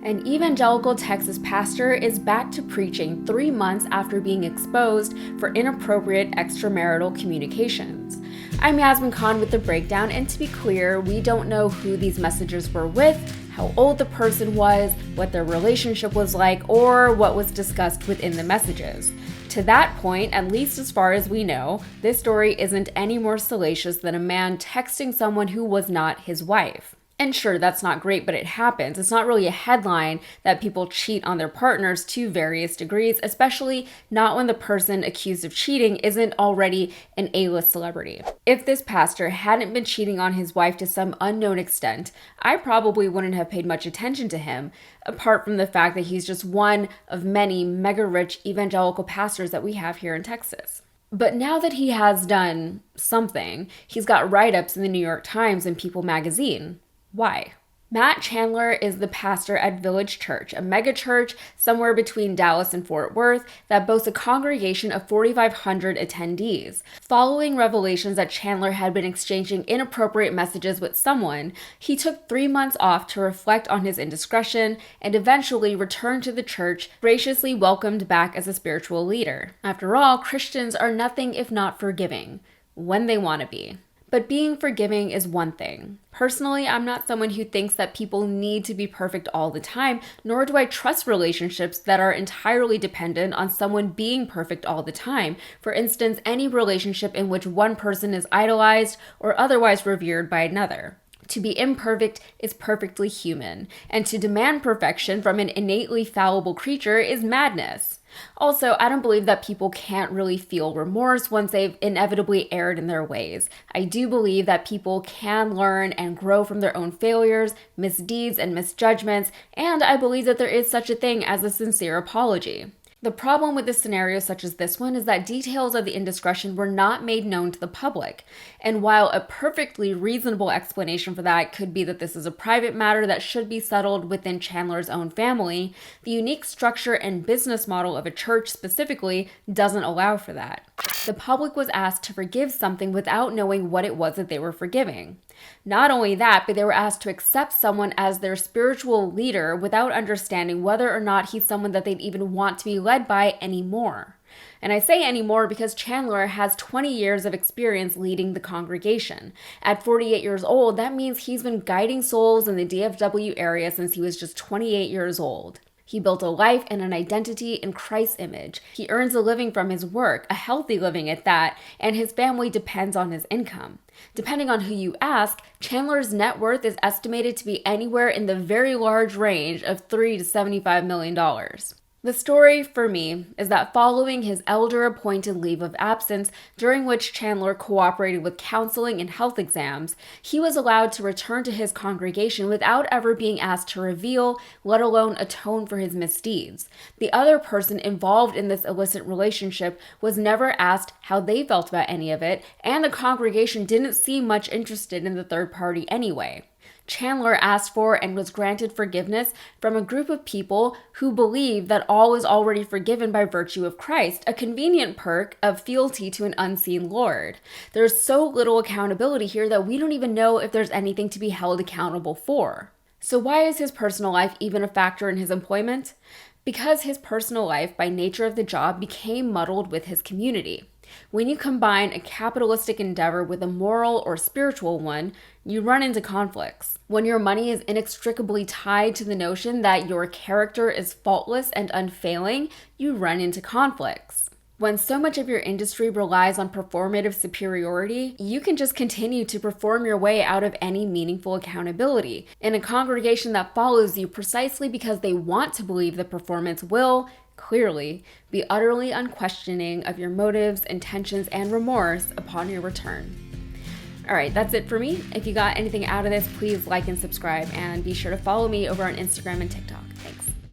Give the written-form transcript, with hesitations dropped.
An evangelical Texas pastor is back to preaching 3 months after being exposed for inappropriate extramarital communications. I'm Yasmin Khan with the breakdown, and to be clear, we don't know who these messages were with, how old the person was, what their relationship was like, or what was discussed within the messages. To that point, at least as far as we know, this story isn't any more salacious than a man texting someone who was not his wife. And sure, that's not great, but it happens. It's not really a headline that people cheat on their partners to various degrees, especially not when the person accused of cheating isn't already an A-list celebrity. If this pastor hadn't been cheating on his wife to some unknown extent, I probably wouldn't have paid much attention to him, apart from the fact that he's just one of many mega-rich evangelical pastors that we have here in Texas. But now that he has done something, he's got write-ups in the New York Times and People magazine. Why? Matt Chandler is the pastor at Village Church, a mega church somewhere between Dallas and Fort Worth that boasts a congregation of 4,500 attendees. Following revelations that Chandler had been exchanging inappropriate messages with someone, he took 3 months off to reflect on his indiscretion and eventually returned to the church, graciously welcomed back as a spiritual leader. After all, Christians are nothing if not forgiving, when they want to be. But being forgiving is one thing. Personally, I'm not someone who thinks that people need to be perfect all the time, nor do I trust relationships that are entirely dependent on someone being perfect all the time. For instance, any relationship in which one person is idolized or otherwise revered by another. To be imperfect is perfectly human, and to demand perfection from an innately fallible creature is madness. Also, I don't believe that people can't really feel remorse once they've inevitably erred in their ways. I do believe that people can learn and grow from their own failures, misdeeds, and misjudgments, and I believe that there is such a thing as a sincere apology. The problem with a scenario such as this one is that details of the indiscretion were not made known to the public. And while a perfectly reasonable explanation for that could be that this is a private matter that should be settled within Chandler's own family, the unique structure and business model of a church specifically doesn't allow for that. The public was asked to forgive something without knowing what it was that they were forgiving. Not only that, but they were asked to accept someone as their spiritual leader without understanding whether or not he's someone that they'd even want to be led by anymore. And I say anymore because Chandler has 20 years of experience leading the congregation. At 48 years old, that means he's been guiding souls in the DFW area since he was just 28 years old. He built a life and an identity in Christ's image. He earns a living from his work, a healthy living at that, and his family depends on his income. Depending on who you ask, Chandler's net worth is estimated to be anywhere in the very large range of $3 to $75 million. The story, for me, is that following his elder-appointed leave of absence, during which Chandler cooperated with counseling and health exams, he was allowed to return to his congregation without ever being asked to reveal, let alone atone for his misdeeds. The other person involved in this illicit relationship was never asked how they felt about any of it, and the congregation didn't seem much interested in the third party anyway. Chandler asked for and was granted forgiveness from a group of people who believe that all is already forgiven by virtue of Christ, a convenient perk of fealty to an unseen Lord. There's so little accountability here that we don't even know if there's anything to be held accountable for. So why is his personal life even a factor in his employment? Because his personal life, by nature of the job, became muddled with his community. When you combine a capitalistic endeavor with a moral or spiritual one, you run into conflicts. When your money is inextricably tied to the notion that your character is faultless and unfailing, you run into conflicts. When so much of your industry relies on performative superiority, you can just continue to perform your way out of any meaningful accountability. In a congregation that follows you precisely because they want to believe the performance will, clearly, be utterly unquestioning of your motives, intentions, and remorse upon your return. All right, that's it for me. If you got anything out of this, please like and subscribe, and be sure to follow me over on Instagram and TikTok.